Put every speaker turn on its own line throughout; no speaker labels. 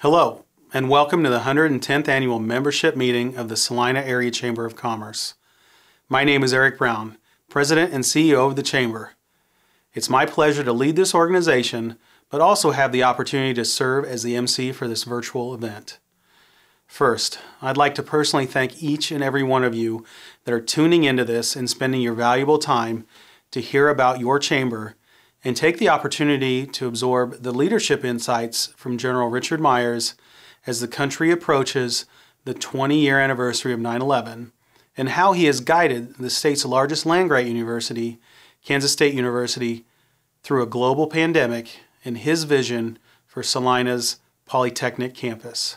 Hello, and welcome to the 110th Annual Membership Meeting of the Salina Area Chamber of Commerce. My name is Eric Brown, President and CEO of the Chamber. It's my pleasure to lead this organization, but also have the opportunity to serve as the MC for this virtual event. First, I'd like to personally thank each and every one of you that are tuning into this and spending your valuable time to hear about your chamber and take the opportunity to absorb the leadership insights from General Richard Myers as the country approaches the 20-year anniversary of 9/11 and how he has guided the state's largest land-grant university, Kansas State University, through a global pandemic and his vision for Salina's Polytechnic campus.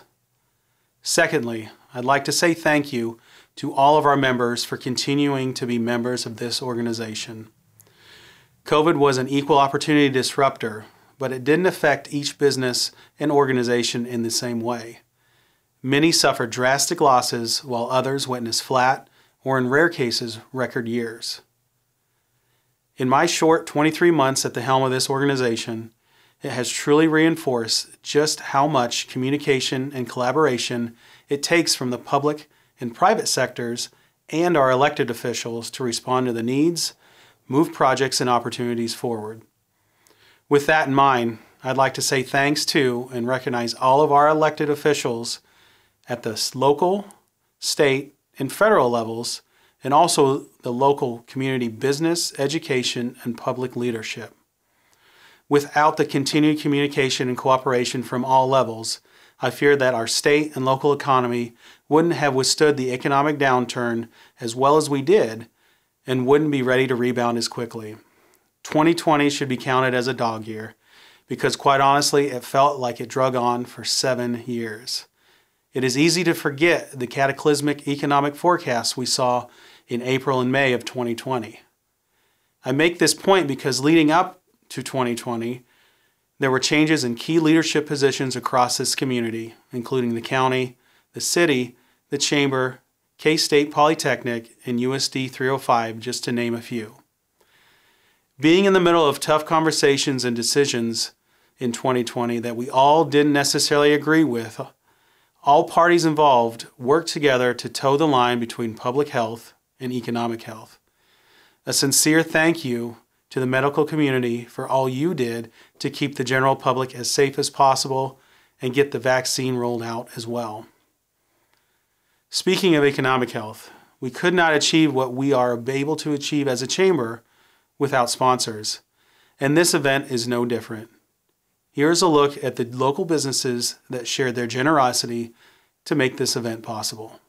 Secondly, I'd like to say thank you to all of our members for continuing to be members of this organization. COVID was an equal opportunity disruptor, but it didn't affect each business and organization in the same way. Many suffered drastic losses while others witnessed flat, or in rare cases, record years. In my short 23 months at the helm of this organization, it has truly reinforced just how much communication and collaboration it takes from the public and private sectors and our elected officials to respond to the needs, move projects and opportunities forward. With that in mind, I'd like to say thanks to and recognize all of our elected officials at the local, state, and federal levels, and also the local community business, education, and public leadership. Without the continued communication and cooperation from all levels, I fear that our state and local economy wouldn't have withstood the economic downturn as well as we did, and wouldn't be ready to rebound as quickly. 2020 should be counted as a dog year, because quite honestly, it felt like it drug on for 7 years. It is easy to forget the cataclysmic economic forecasts we saw in April and May of 2020. I make this point because leading up to 2020, there were changes in key leadership positions across this community, including the county, the city, the chamber, K-State Polytechnic, and USD 305, just to name a few. Being in the middle of tough conversations and decisions in 2020 that we all didn't necessarily agree with, all parties involved worked together to toe the line between public health and economic health. A sincere thank you to the medical community for all you did to keep the general public as safe as possible and get the vaccine rolled out as well. Speaking of economic health, we could not achieve what we are able to achieve as a chamber without sponsors, and this event is no different. Here's a look at the local businesses that shared their generosity to make this event possible.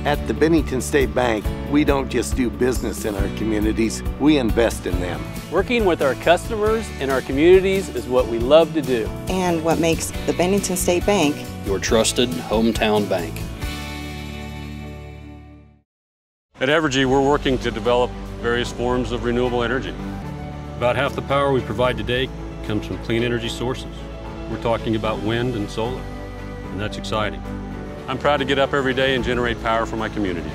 At the Bennington State Bank, we don't just do business in our communities, we invest in them.
Working with our customers and our communities is what we love to do.
And what makes the Bennington State Bank
your trusted hometown bank.
At Evergy, we're working to develop various forms of renewable energy. About half the power we provide today comes from clean energy sources. We're talking about wind and solar, and that's exciting. I'm proud to get up every day and generate power for my community.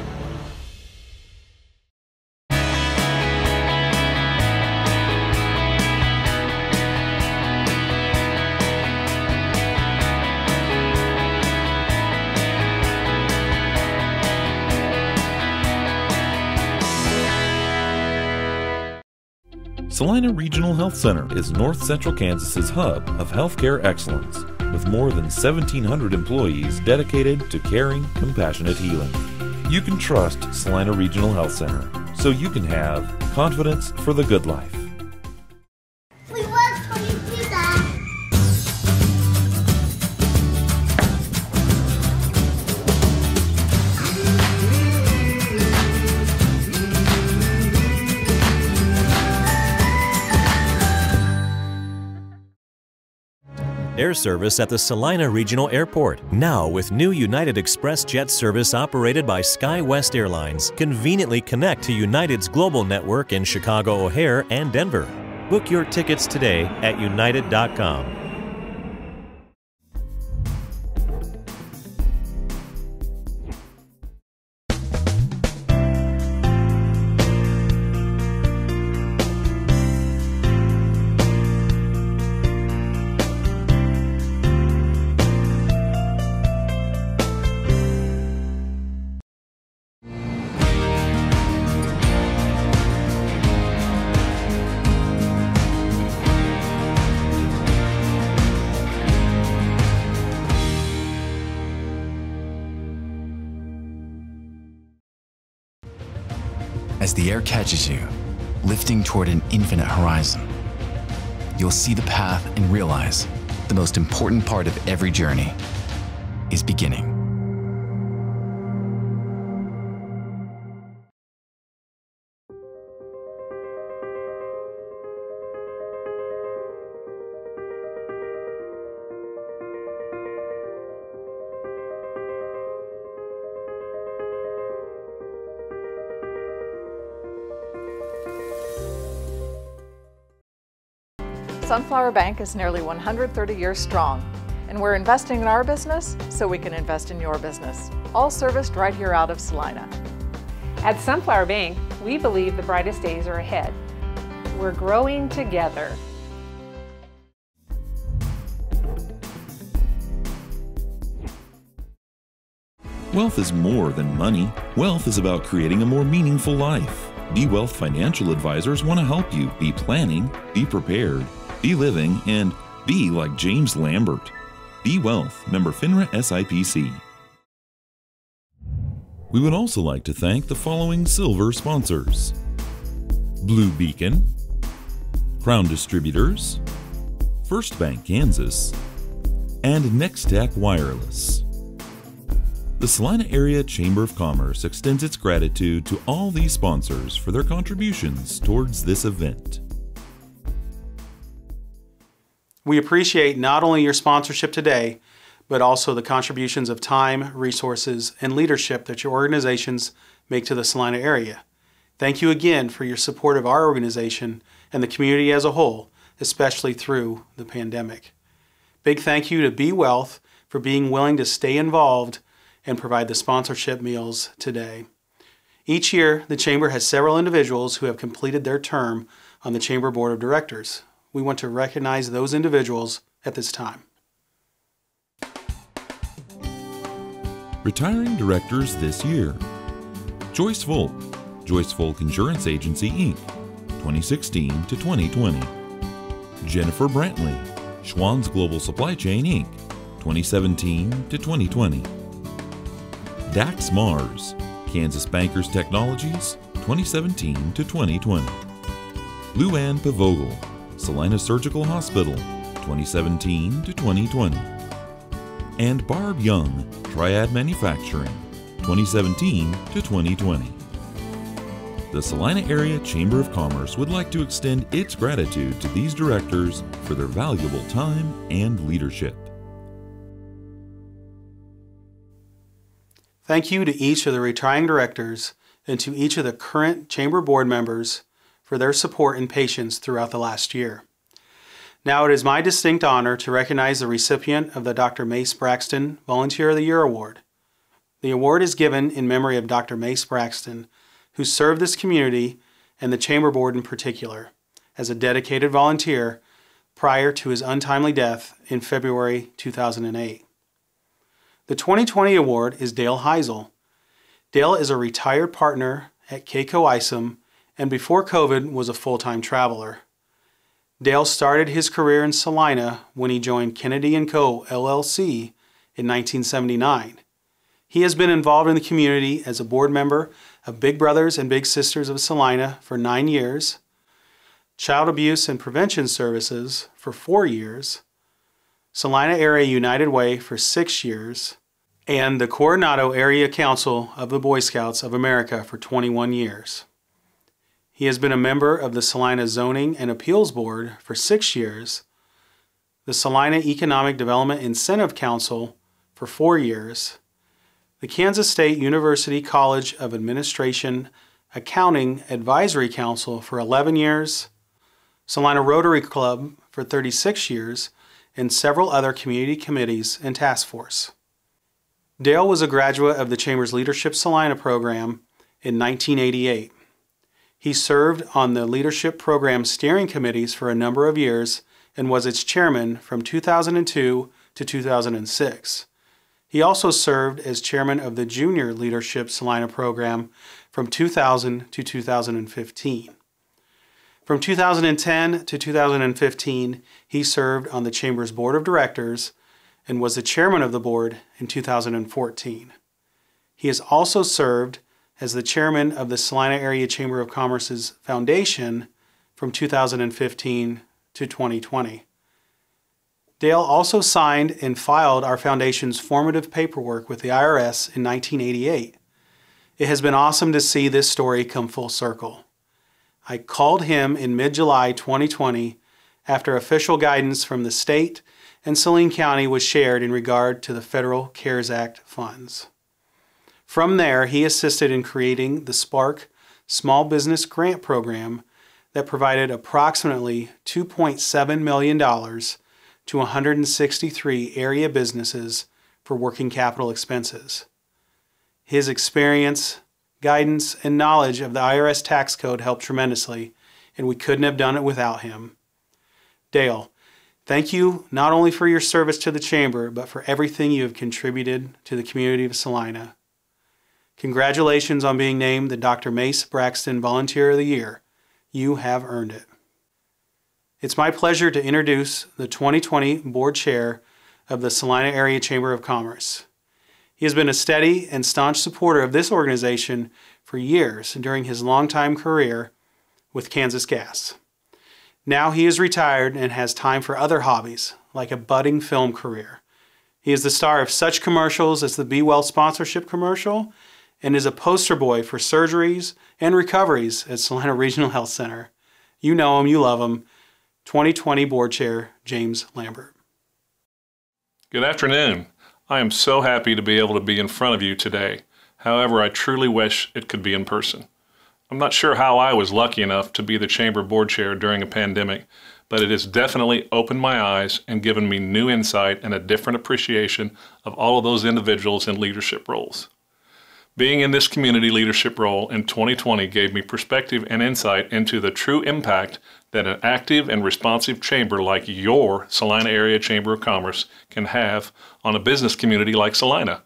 Celina Regional Health Center is North Central Kansas's hub of healthcare excellence, with more than 1,700 employees dedicated to caring, compassionate healing. You can trust Celina Regional Health Center, so you can have confidence for the good life.
We worked when you do that.
Air service at the Salina Regional Airport, now with new United Express jet service operated by SkyWest Airlines. Conveniently connect to United's global network in Chicago O'Hare and Denver. Book your tickets today at united.com.
As the air catches you, lifting toward an infinite horizon, you'll see the path and realize the most important part of every journey is beginning.
Sunflower Bank is nearly 130 years strong, and we're investing in our business so we can invest in your business. All serviced right here out of Celina.
At Sunflower Bank, we believe the brightest days are ahead. We're growing together.
Wealth is more than money. Wealth is about creating a more meaningful life. Be Wealth Financial Advisors want to help you be planning, be prepared, be living, and be like James Lambert. Be Wealth, member FINRA SIPC. We would also like to thank the following silver sponsors: Blue Beacon, Crown Distributors, First Bank Kansas, and Nextech Wireless. The Salina Area Chamber of Commerce extends its gratitude to all these sponsors for their contributions towards this event.
We appreciate not only your sponsorship today, but also the contributions of time, resources, and leadership that your organizations make to the Salina area. Thank you again for your support of our organization and the community as a whole, especially through the pandemic. Big thank you to Be Wealth for being willing to stay involved and provide the sponsorship meals today. Each year, the Chamber has several individuals who have completed their term on the Chamber Board of Directors. We want to recognize those individuals at this time.
Retiring directors this year: Joyce Volk, Joyce Volk Insurance Agency, Inc., 2016 to 2020. Jennifer Brantley, Schwann's Global Supply Chain, Inc., 2017 to 2020. Dax Mars, Kansas Bankers Technologies, 2017 to 2020. Lou Ann Pavogel, Salina Surgical Hospital, 2017 to 2020. And Barb Young, Triad Manufacturing, 2017 to 2020. The Salina Area Chamber of Commerce would like to extend its gratitude to these directors for their valuable time and leadership.
Thank you to each of the retiring directors and to each of the current Chamber Board members for their support and patience throughout the last year. Now it is my distinct honor to recognize the recipient of the Dr. Mace Braxton Volunteer of the Year Award. The award is given in memory of Dr. Mace Braxton, who served this community and the Chamber Board in particular as a dedicated volunteer prior to his untimely death in February 2008. The 2020 award is Dale Heisel. Dale is a retired partner at Keiko Isom and before COVID was a full-time traveler. Dale started his career in Salina when he joined Kennedy & Co. LLC in 1979. He has been involved in the community as a board member of Big Brothers and Big Sisters of Salina for 9 years, Child Abuse and Prevention Services for 4 years, Salina Area United Way for 6 years, and the Coronado Area Council of the Boy Scouts of America for 21 years. He has been a member of the Salina Zoning and Appeals Board for 6 years, the Salina Economic Development Incentive Council for 4 years, the Kansas State University College of Administration Accounting Advisory Council for 11 years, Salina Rotary Club for 36 years, and several other community committees and task force. Dale was a graduate of the Chamber's Leadership Salina program in 1988. He served on the Leadership Program steering committees for a number of years and was its chairman from 2002 to 2006. He also served as chairman of the Junior Leadership Salina program from 2000 to 2015. From 2010 to 2015, he served on the Chamber's Board of Directors and was the chairman of the board in 2014. He has also served as the chairman of the Salina Area Chamber of Commerce's foundation from 2015 to 2020. Dale also signed and filed our foundation's formative paperwork with the IRS in 1988. It has been awesome to see this story come full circle. I called him in mid-July 2020 after official guidance from the state and Saline County was shared in regard to the federal CARES Act funds. From there, he assisted in creating the Spark Small Business Grant Program that provided approximately $2.7 million to 163 area businesses for working capital expenses. His experience, guidance, and knowledge of the IRS tax code helped tremendously, and we couldn't have done it without him. Dale, thank you not only for your service to the Chamber, but for everything you have contributed to the community of Salina. Congratulations on being named the Dr. Mace Braxton Volunteer of the Year. You have earned it. It's my pleasure to introduce the 2020 Board Chair of the Salina Area Chamber of Commerce. He has been a steady and staunch supporter of this organization for years during his longtime career with Kansas Gas. Now he is retired and has time for other hobbies, like a budding film career. He is the star of such commercials as the Be Well sponsorship commercial and is a poster boy for surgeries and recoveries at Salina Regional Health Center. You know him, you love him. 2020 Board Chair, James Lambert.
Good afternoon. I am so happy to be able to be in front of you today. However, I truly wish it could be in person. I'm not sure how I was lucky enough to be the Chamber Board Chair during a pandemic, but it has definitely opened my eyes and given me new insight and a different appreciation of all of those individuals in leadership roles. Being in this community leadership role in 2020 gave me perspective and insight into the true impact that an active and responsive chamber like your Salina Area Chamber of Commerce can have on a business community like Salina.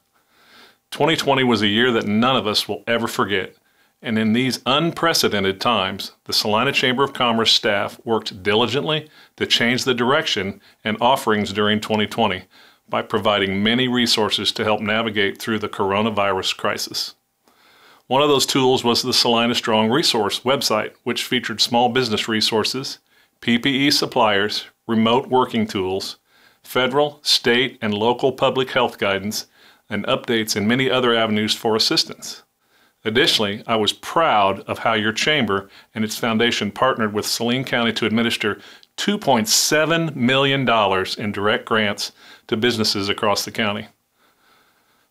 2020 was a year that none of us will ever forget, and in these unprecedented times, the Salina Chamber of Commerce staff worked diligently to change the direction and offerings during 2020 by providing many resources to help navigate through the coronavirus crisis. One of those tools was the Salina Strong Resource website, which featured small business resources, PPE suppliers, remote working tools, federal, state, and local public health guidance, and updates in many other avenues for assistance. Additionally, I was proud of how your chamber and its foundation partnered with Saline County to administer $2.7 million in direct grants to businesses across the county.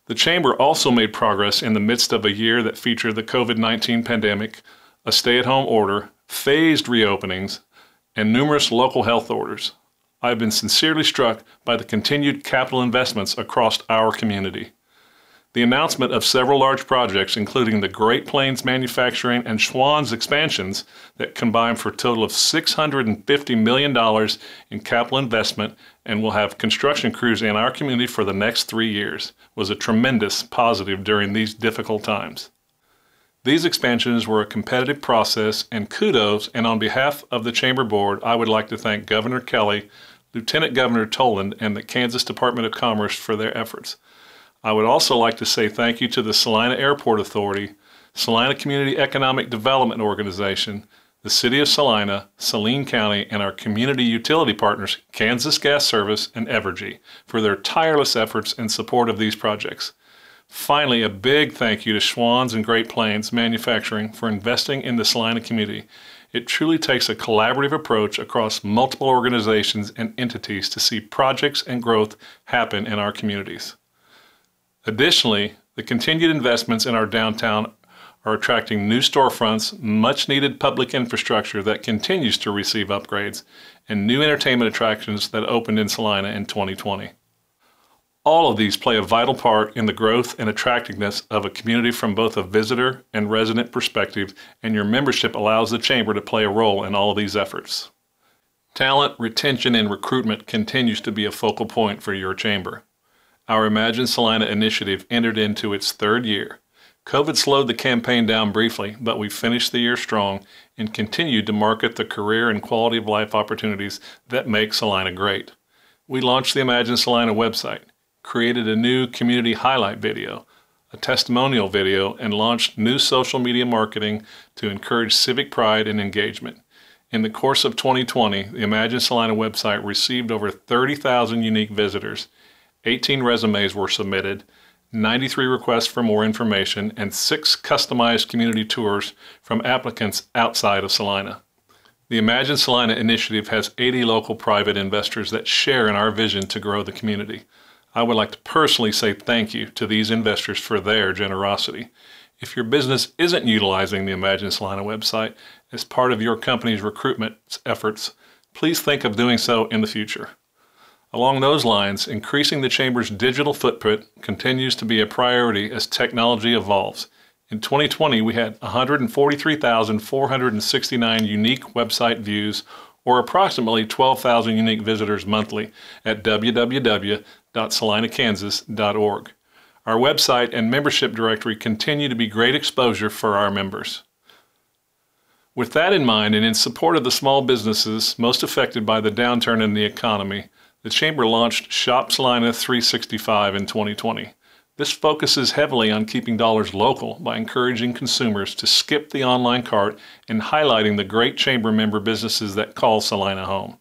The Chamber also made progress in the midst of a year that featured the COVID-19 pandemic, a stay-at-home order, phased reopenings, and numerous local health orders. I have been sincerely struck by the continued capital investments across our community. The announcement of several large projects, including the Great Plains Manufacturing and Schwann's expansions that combine for a total of $650 million in capital investment and will have construction crews in our community for the next 3 years, was a tremendous positive during these difficult times. These expansions were a competitive process, and kudos, and on behalf of the Chamber Board, I would like to thank Governor Kelly, Lieutenant Governor Toland, and the Kansas Department of Commerce for their efforts. I would also like to say thank you to the Salina Airport Authority, Salina Community Economic Development Organization, the City of Salina, Saline County, and our community utility partners, Kansas Gas Service and Evergy, for their tireless efforts and support of these projects. Finally, a big thank you to Schwann's and Great Plains Manufacturing for investing in the Salina community. It truly takes a collaborative approach across multiple organizations and entities to see projects and growth happen in our communities. Additionally, the continued investments in our downtown are attracting new storefronts, much-needed public infrastructure that continues to receive upgrades, and new entertainment attractions that opened in Salina in 2020. All of these play a vital part in the growth and attractiveness of a community from both a visitor and resident perspective, and your membership allows the Chamber to play a role in all of these efforts. Talent, retention, and recruitment continues to be a focal point for your Chamber. Our Imagine Salina initiative entered into its 3rd year. COVID slowed the campaign down briefly, but we finished the year strong and continued to market the career and quality of life opportunities that make Salina great. We launched the Imagine Salina website, created a new community highlight video, a testimonial video, and launched new social media marketing to encourage civic pride and engagement. In the course of 2020, the Imagine Celina website received over 30,000 unique visitors, 18 resumes were submitted, 93 requests for more information, and 6 customized community tours from applicants outside of Celina. The Imagine Celina initiative has 80 local private investors that share in our vision to grow the community. I would like to personally say thank you to these investors for their generosity. If your business isn't utilizing the Imagine Celina website as part of your company's recruitment efforts, please think of doing so in the future. Along those lines, increasing the Chamber's digital footprint continues to be a priority as technology evolves. In 2020, we had 143,469 unique website views, or approximately 12,000 unique visitors monthly at www.celinakansas.org. Our website and membership directory continue to be great exposure for our members. With that in mind, and in support of the small businesses most affected by the downturn in the economy, the Chamber launched Shop Celina 365 in 2020. This focuses heavily on keeping dollars local by encouraging consumers to skip the online cart and highlighting the great Chamber member businesses that call Celina home.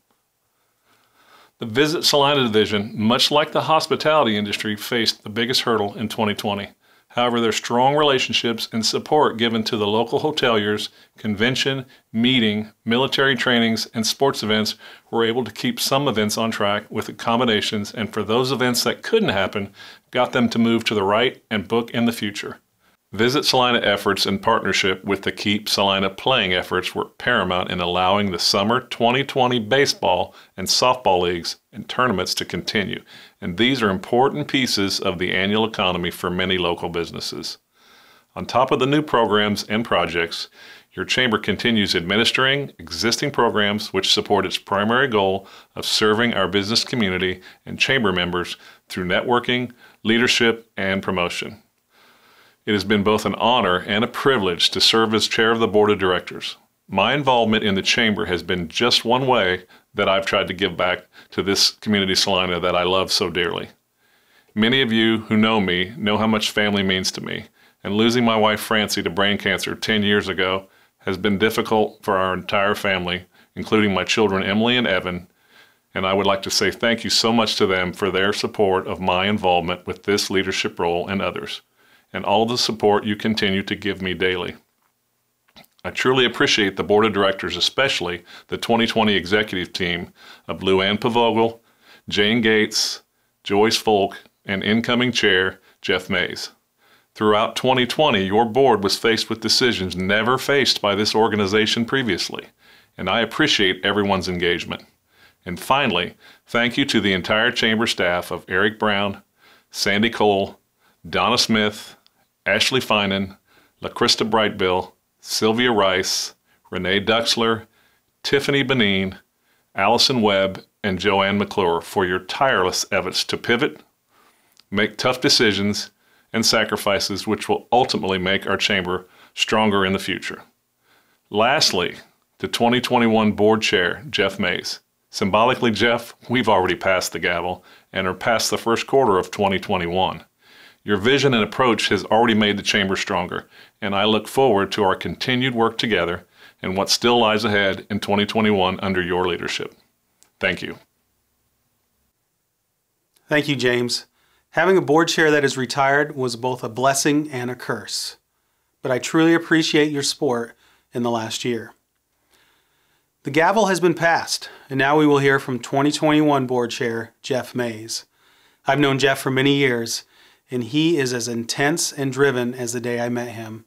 The Visit Celina division, much like the hospitality industry, faced the biggest hurdle in 2020. However, their strong relationships and support given to the local hoteliers, convention, meeting, military trainings, and sports events were able to keep some events on track with accommodations, and for those events that couldn't happen, got them to move to the right and book in the future. Visit Celina efforts in partnership with the Keep Celina playing efforts were paramount in allowing the summer 2020 baseball and softball leagues and tournaments to continue, and these are important pieces of the annual economy for many local businesses. On top of the new programs and projects, your Chamber continues administering existing programs which support its primary goal of serving our business community and Chamber members through networking, leadership, and promotion. It has been both an honor and a privilege to serve as chair of the board of directors. My involvement in the Chamber has been just one way that I've tried to give back to this community Celina that I love so dearly. Many of you who know me know how much family means to me, and losing my wife Francie to brain cancer 10 years ago has been difficult for our entire family, including my children Emily and Evan, and I would like to say thank you so much to them for their support of my involvement with this leadership role and others, and all the support you continue to give me daily. I truly appreciate the board of directors, especially the 2020 executive team of Luann Pavogel, Jane Gates, Joyce Folk, and incoming chair Jeff Mace. Throughout 2020, your board was faced with decisions never faced by this organization previously, and I appreciate everyone's engagement. And finally, thank you to the entire Chamber staff of Eric Brown, Sandy Cole, Donna Smith, Ashley Finan, LaChrista Brightbill, Sylvia Rice, Renee Duxler, Tiffany Benin, Allison Webb, and Joanne McClure for your tireless efforts to pivot, make tough decisions, and sacrifices which will ultimately make our Chamber stronger in the future. Lastly, to 2021 Board Chair Jeff Mace. Symbolically, Jeff, we've already passed the gavel and are past the first quarter of 2021. Your vision and approach has already made the Chamber stronger, and I look forward to our continued work together and what still lies ahead in 2021 under your leadership. Thank you.
Thank you, James. Having a board chair that is retired was both a blessing and a curse, but I truly appreciate your support in the last year. The gavel has been passed, and now we will hear from 2021 board chair Jeff Mays. I've known Jeff for many years, and he is as intense and driven as the day I met him.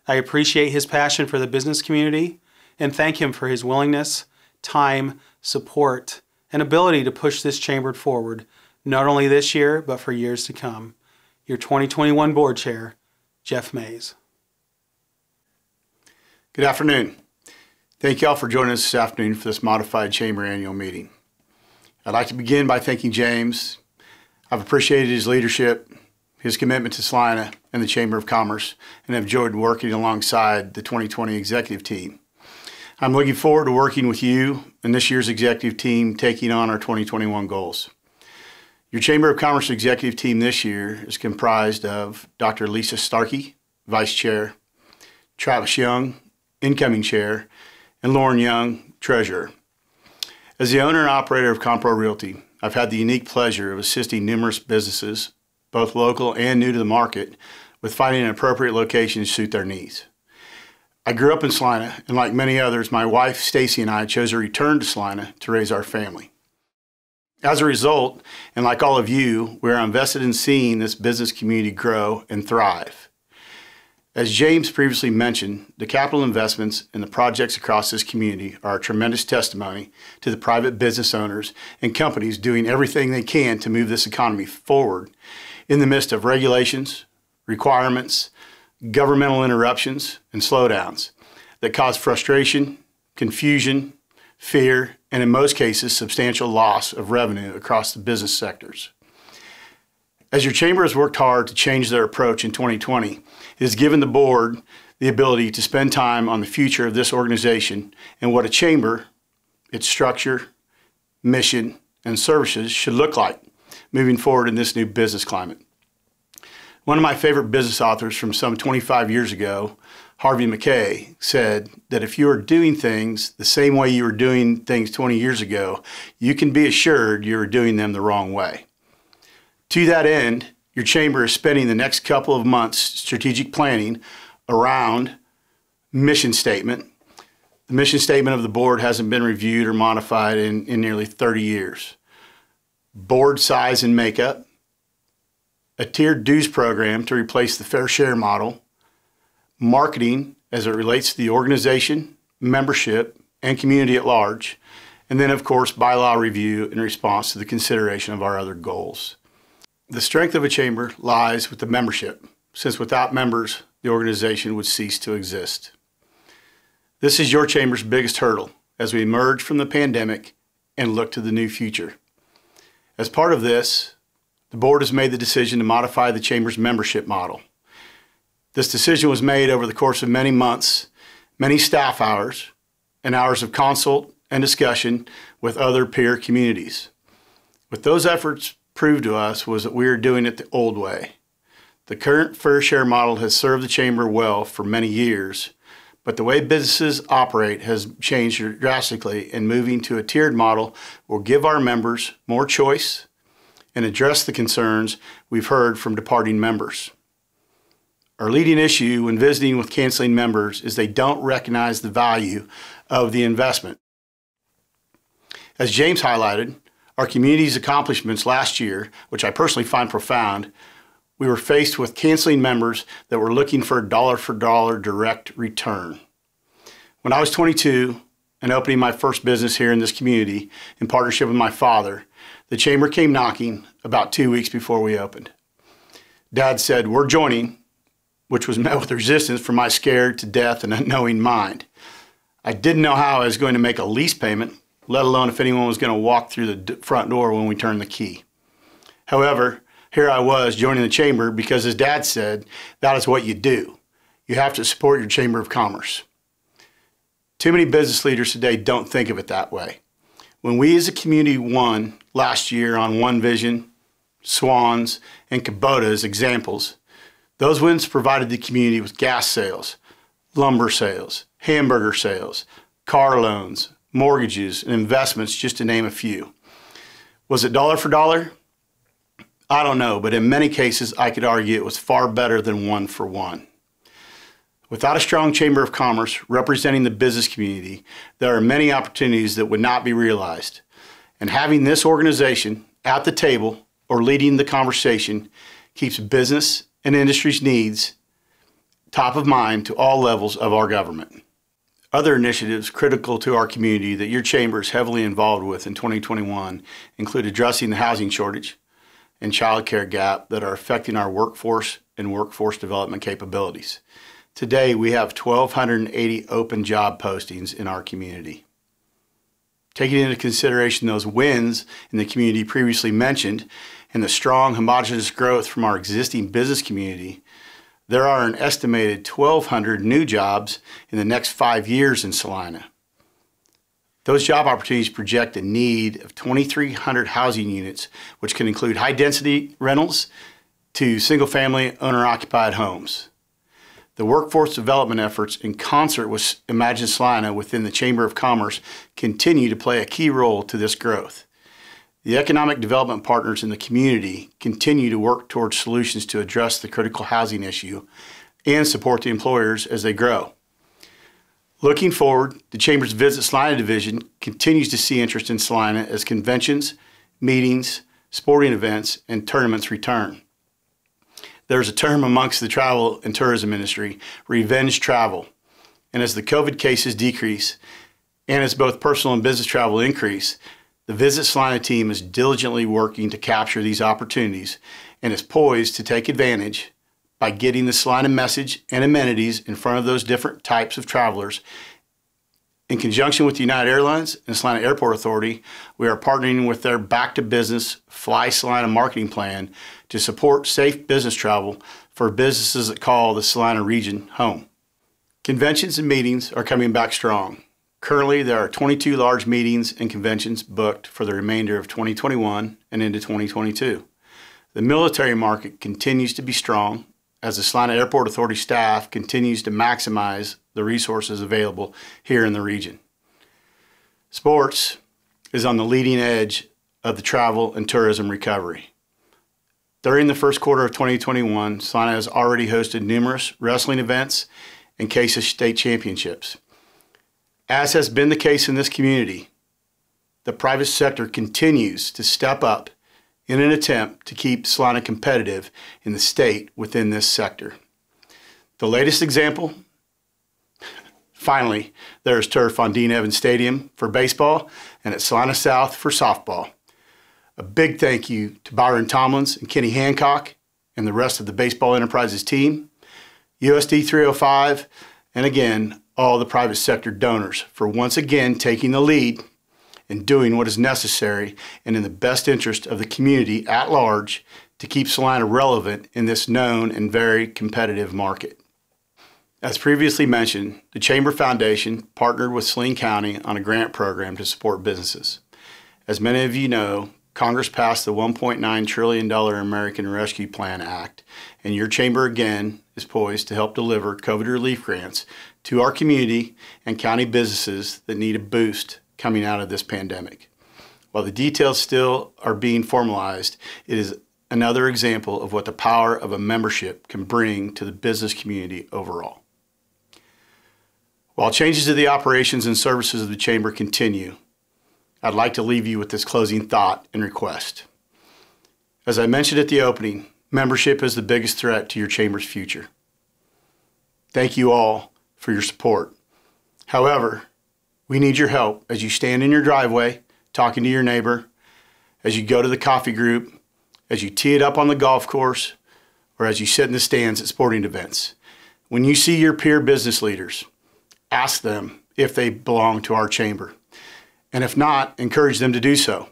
I appreciate his passion for the business community and thank him for his willingness, time, support, and ability to push this chamber forward, not only this year, but for years to come. Your 2021 board chair, Jeff Mays.
Good afternoon. Thank you all for joining us this afternoon for this modified Chamber annual meeting. I'd like to begin by thanking James. I've appreciated his leadership, his commitment to Celina and the Chamber of Commerce, and have enjoyed working alongside the 2020 executive team. I'm looking forward to working with you and this year's executive team taking on our 2021 goals. Your Chamber of Commerce executive team this year is comprised of Dr. Lisa Starkey, Vice Chair, Travis Young, Incoming Chair, and Lauren Young, Treasurer. As the owner and operator of Compro Realty, I've had the unique pleasure of assisting numerous businesses, both local and new to the market, with finding an appropriate location to suit their needs. I grew up in Celina, and like many others, my wife Stacy and I chose to return to Celina to raise our family. As a result, and like all of you, we are invested in seeing this business community grow and thrive. As James previously mentioned, the capital investments and the projects across this community are a tremendous testimony to the private business owners and companies doing everything they can to move this economy forward in the midst of regulations, requirements, governmental interruptions, and slowdowns that cause frustration, confusion, fear, and in most cases, substantial loss of revenue across the business sectors. As your chamber has worked hard to change their approach in 2020, it has given the board the ability to spend time on the future of this organization and what a chamber, its structure, mission, and services should look like moving forward in this new business climate. One of my favorite business authors from some 25 years ago, Harvey McKay, said that if you are doing things the same way you were doing things 20 years ago, you can be assured you are doing them the wrong way. To that end, your chamber is spending the next couple of months strategic planning around mission statement. The mission statement of the board hasn't been reviewed or modified in nearly 30 years. Board size and makeup, a tiered dues program to replace the fair share model, marketing as it relates to the organization, membership, and community at large, and then of course bylaw review in response to the consideration of our other goals. The strength of a chamber lies with the membership, since without members, the organization would cease to exist. This is your chamber's biggest hurdle as we emerge from the pandemic and look to the new future. As part of this, the board has made the decision to modify the chamber's membership model. This decision was made over the course of many months, many staff hours, and hours of consult and discussion with other peer communities. What those efforts proved to us was that we are doing it the old way. The current fair share model has served the chamber well for many years, but the way businesses operate has changed drastically, and moving to a tiered model will give our members more choice and address the concerns we've heard from departing members. Our leading issue when visiting with canceling members is they don't recognize the value of the investment. As James highlighted, our community's accomplishments last year, which I personally find profound, we were faced with canceling members that were looking for a dollar-for-dollar direct return. When I was 22 and opening my first business here in this community in partnership with my father, the chamber came knocking about 2 weeks before we opened. Dad said, "We're joining," which was met with resistance from my scared to death and unknowing mind. I didn't know how I was going to make a lease payment, let alone if anyone was going to walk through the front door when we turned the key. However, here I was joining the chamber because, as Dad said, that is what you do. You have to support your Chamber of Commerce. Too many business leaders today don't think of it that way. When we as a community won last year on One Vision, Swans, and Kubota as examples, those wins provided the community with gas sales, lumber sales, hamburger sales, car loans, mortgages, and investments, just to name a few. Was it dollar for dollar? I don't know, but in many cases, I could argue it was far better than one for one. Without a strong Chamber of Commerce representing the business community, there are many opportunities that would not be realized. And having this organization at the table or leading the conversation keeps business and industry's needs top of mind to all levels of our government. Other initiatives critical to our community that your chamber is heavily involved with in 2021 include addressing the housing shortage and child care gap that are affecting our workforce and workforce development capabilities. Today, we have 1,280 open job postings in our community. Taking into consideration those wins in the community previously mentioned and the strong homogeneous growth from our existing business community, there are an estimated 1,200 new jobs in the next 5 years in Celina. Those job opportunities project a need of 2,300 housing units, which can include high-density rentals to single-family owner-occupied homes. The workforce development efforts in concert with Imagine Celina within the Chamber of Commerce continue to play a key role to this growth. The economic development partners in the community continue to work towards solutions to address the critical housing issue and support the employers as they grow. Looking forward, the Chamber's Visit Celina division continues to see interest in Celina as conventions, meetings, sporting events, and tournaments return. There's a term amongst the travel and tourism industry, revenge travel. And as the COVID cases decrease, and as both personal and business travel increase, the Visit Celina team is diligently working to capture these opportunities and is poised to take advantage by getting the Celina message and amenities in front of those different types of travelers. In conjunction with United Airlines and Celina Airport Authority, we are partnering with their Back to Business Fly Celina marketing plan to support safe business travel for businesses that call the Celina region home. Conventions and meetings are coming back strong. Currently, there are 22 large meetings and conventions booked for the remainder of 2021 and into 2022. The military market continues to be strong as the Celina Airport Authority staff continues to maximize the resources available here in the region. Sports is on the leading edge of the travel and tourism recovery. During the first quarter of 2021, Celina has already hosted numerous wrestling events and case of state championships. As has been the case in this community, the private sector continues to step up in an attempt to keep Celina competitive in the state within this sector. The latest example, finally, there is turf on Dean Evans Stadium for baseball and at Celina South for softball. A big thank you to Byron Tomlins and Kenny Hancock and the rest of the Baseball Enterprises team, USD 305, and again, all the private sector donors for once again taking the lead and doing what is necessary and in the best interest of the community at large to keep Celina relevant in this known and very competitive market. As previously mentioned, the Chamber Foundation partnered with Saline County on a grant program to support businesses. As many of you know, Congress passed the $1.9 trillion American Rescue Plan Act, and your chamber again is poised to help deliver COVID relief grants to our community and county businesses that need a boost coming out of this pandemic. While the details still are being formalized, it is another example of what the power of a membership can bring to the business community overall. While changes to the operations and services of the Chamber continue, I'd like to leave you with this closing thought and request. As I mentioned at the opening, membership is the biggest threat to your Chamber's future. Thank you all for your support. However, we need your help as you stand in your driveway talking to your neighbor, as you go to the coffee group, as you tee it up on the golf course, or as you sit in the stands at sporting events. When you see your peer business leaders, ask them if they belong to our chamber. And if not, encourage them to do so.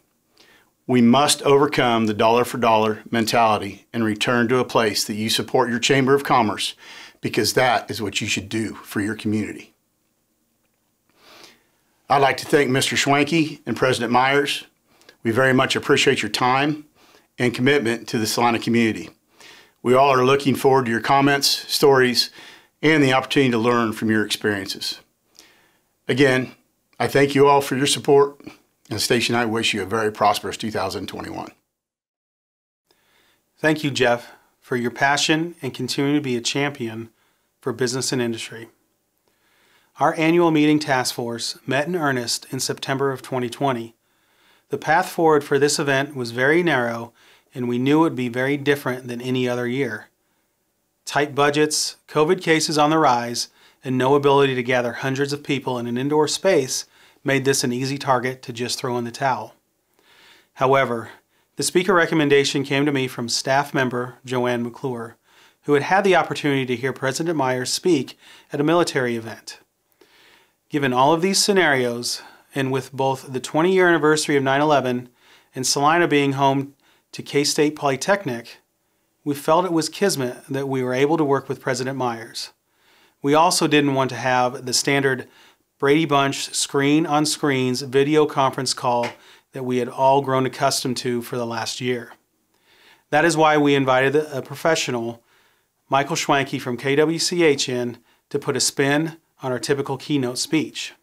We must overcome the dollar for dollar mentality and return to a place that you support your Chamber of Commerce, because that is what you should do for your community. I'd like to thank Mr. Schwanke and President Myers. We very much appreciate your time and commitment to the Celina community. We all are looking forward to your comments, stories, and the opportunity to learn from your experiences. Again, I thank you all for your support, and the station I wish you a very prosperous 2021.
Thank you, Jeff, for your passion and continuing to be a champion for business and industry. Our annual meeting task force met in earnest in September of 2020. The path forward for this event was very narrow, and we knew it would be very different than any other year. Tight budgets, COVID cases on the rise, and no ability to gather hundreds of people in an indoor space made this an easy target to just throw in the towel. However, the speaker recommendation came to me from staff member Joanne McClure, who had had the opportunity to hear President Myers speak at a military event. Given all of these scenarios, and with both the 20-year anniversary of 9/11 and Celina being home to K-State Polytechnic, we felt it was kismet that we were able to work with President Myers. We also didn't want to have the standard Brady Bunch screen-on-screens video conference call that we had all grown accustomed to for the last year. That is why we invited a professional, Michael Schwanke from KWCH, in to put a spin on our typical keynote speech.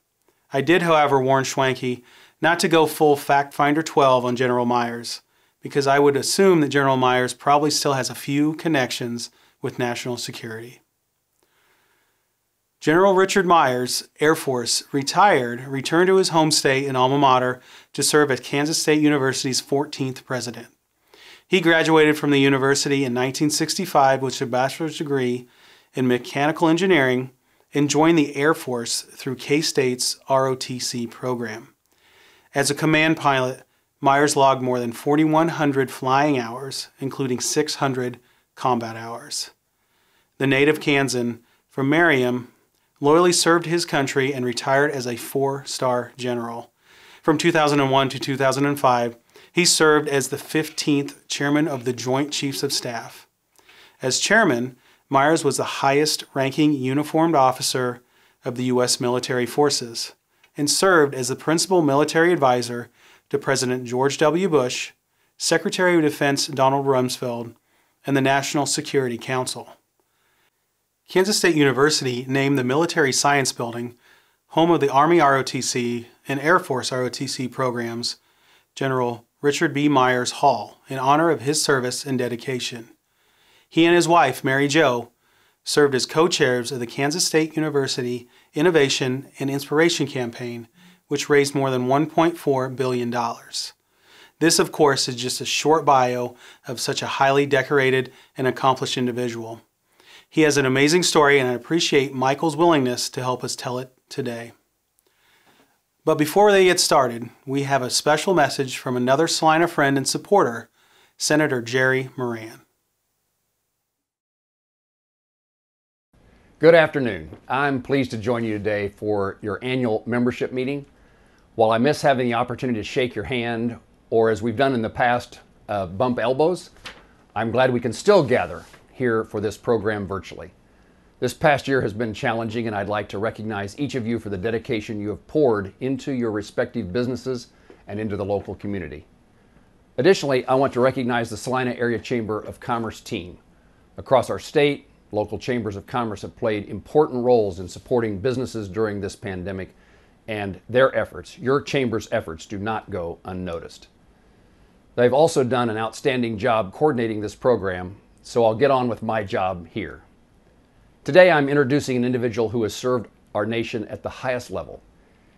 I did, however, warn Schwanke not to go full Fact Finder 12 on General Myers, because I would assume that General Myers probably still has a few connections with national security. General Richard Myers, Air Force, returned to his home state and alma mater to serve as Kansas State University's 14th president. He graduated from the university in 1965 with a bachelor's degree in mechanical engineering and joined the Air Force through K-State's ROTC program. As a command pilot, Myers logged more than 4,100 flying hours, including 600 combat hours. The native Kansan from Merriam loyally served his country and retired as a 4-star general. From 2001 to 2005, he served as the 15th chairman of the Joint Chiefs of Staff. As chairman, Myers was the highest-ranking uniformed officer of the U.S. military forces and served as the principal military advisor to President George W. Bush, Secretary of Defense Donald Rumsfeld, and the National Security Council. Kansas State University named the Military Science Building, home of the Army ROTC and Air Force ROTC programs, General Richard B. Myers Hall, in honor of his service and dedication. He and his wife, Mary Jo, served as co-chairs of the Kansas State University Innovation and Inspiration Campaign, which raised more than $1.4 billion. This, of course, is just a short bio of such a highly decorated and accomplished individual. He has an amazing story, and I appreciate Michael's willingness to help us tell it today. But before they get started, we have a special message from another Celina friend and supporter, Senator Jerry Moran.
Good afternoon. I'm pleased to join you today for your annual membership meeting. While I miss having the opportunity to shake your hand, or as we've done in the past, bump elbows, I'm glad we can still gather here for this program virtually. This past year has been challenging, and I'd like to recognize each of you for the dedication you have poured into your respective businesses and into the local community. Additionally, I want to recognize the Salina Area Chamber of Commerce team. Across our state, local chambers of commerce have played important roles in supporting businesses during this pandemic, and their efforts, your chamber's efforts, do not go unnoticed. They've also done an outstanding job coordinating this program, so I'll get on with my job here. Today I'm introducing an individual who has served our nation at the highest level.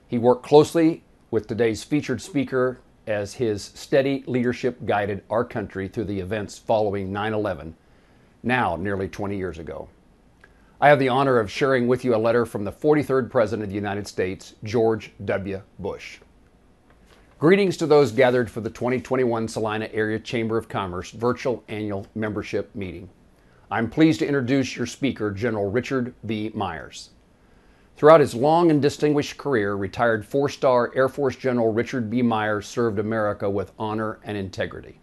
He worked closely with today's featured speaker as his steady leadership guided our country through the events following 9/11, now nearly 20 years ago. I have the honor of sharing with you a letter from the 43rd President of the United States, George W. Bush. Greetings to those gathered for the 2021 Celina Area Chamber of Commerce virtual annual membership meeting. I'm pleased to introduce your speaker, General Richard B. Myers. Throughout his long and distinguished career, retired 4-star Air Force General Richard B. Myers served America with honor and integrity.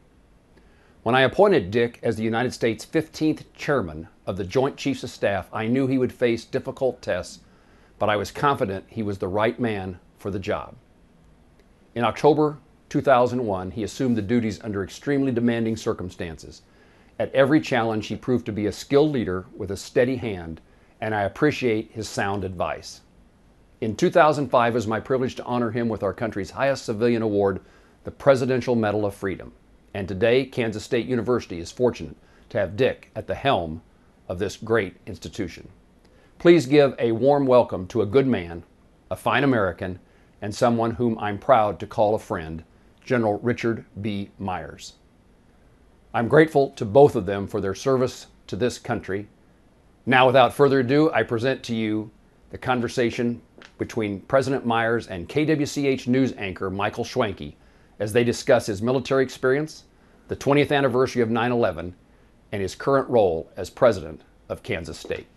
When I appointed Dick as the United States 15th Chairman of the Joint Chiefs of Staff, I knew he would face difficult tests, but I was confident he was the right man for the job. In October 2001, he assumed the duties under extremely demanding circumstances. At every challenge, he proved to be a skilled leader with a steady hand, and I appreciate his sound advice. In 2005, it was my privilege to honor him with our country's highest civilian award, the Presidential Medal of Freedom. And today, Kansas State University is fortunate to have Dick at the helm of this great institution. Please give a warm welcome to a good man, a fine American, and someone whom I'm proud to call a friend, General Richard B. Myers. I'm grateful to both of them for their service to this country. Now, without further ado, I present to you the conversation between President Myers and KWCH news anchor Michael Schwanke as they discuss his military experience, the 20th anniversary of 9/11, and his current role as President of Kansas State.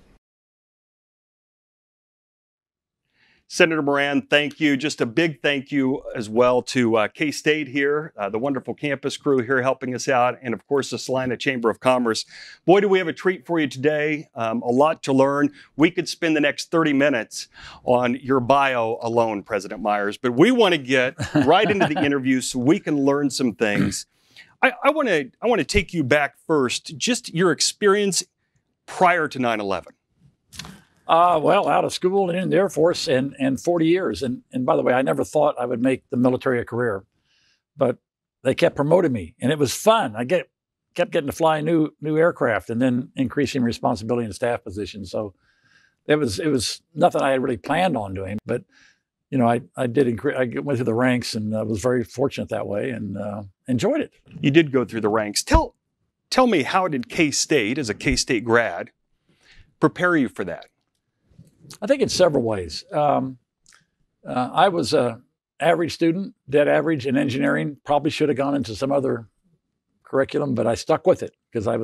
Senator Moran, thank you. Just a big thank you as well to K-State here, the wonderful campus crew here helping us out, and of course the Salina Chamber of Commerce. Boy, do we have a treat for you today. A lot to learn. We could spend the next 30 minutes on your bio alone, President Myers, but we want to get right into the interview so we can learn some things. I want to take you back first, just your experience prior to 9/11.
Well, out of school and in the Air Force and 40 years. And by the way, I never thought I would make the military a career, but they kept promoting me and it was fun. I kept getting to fly new aircraft and then increasing responsibility in staff positions. So it was nothing I had really planned on doing, but you know, I went through the ranks and I was very fortunate that way and enjoyed it.
You did go through the ranks. Tell me, how did K-State, as a K-State grad, prepare you for that?
I think in several ways. I was an average student, dead average in engineering. Probably should have gone into some other curriculum, but I stuck with it because I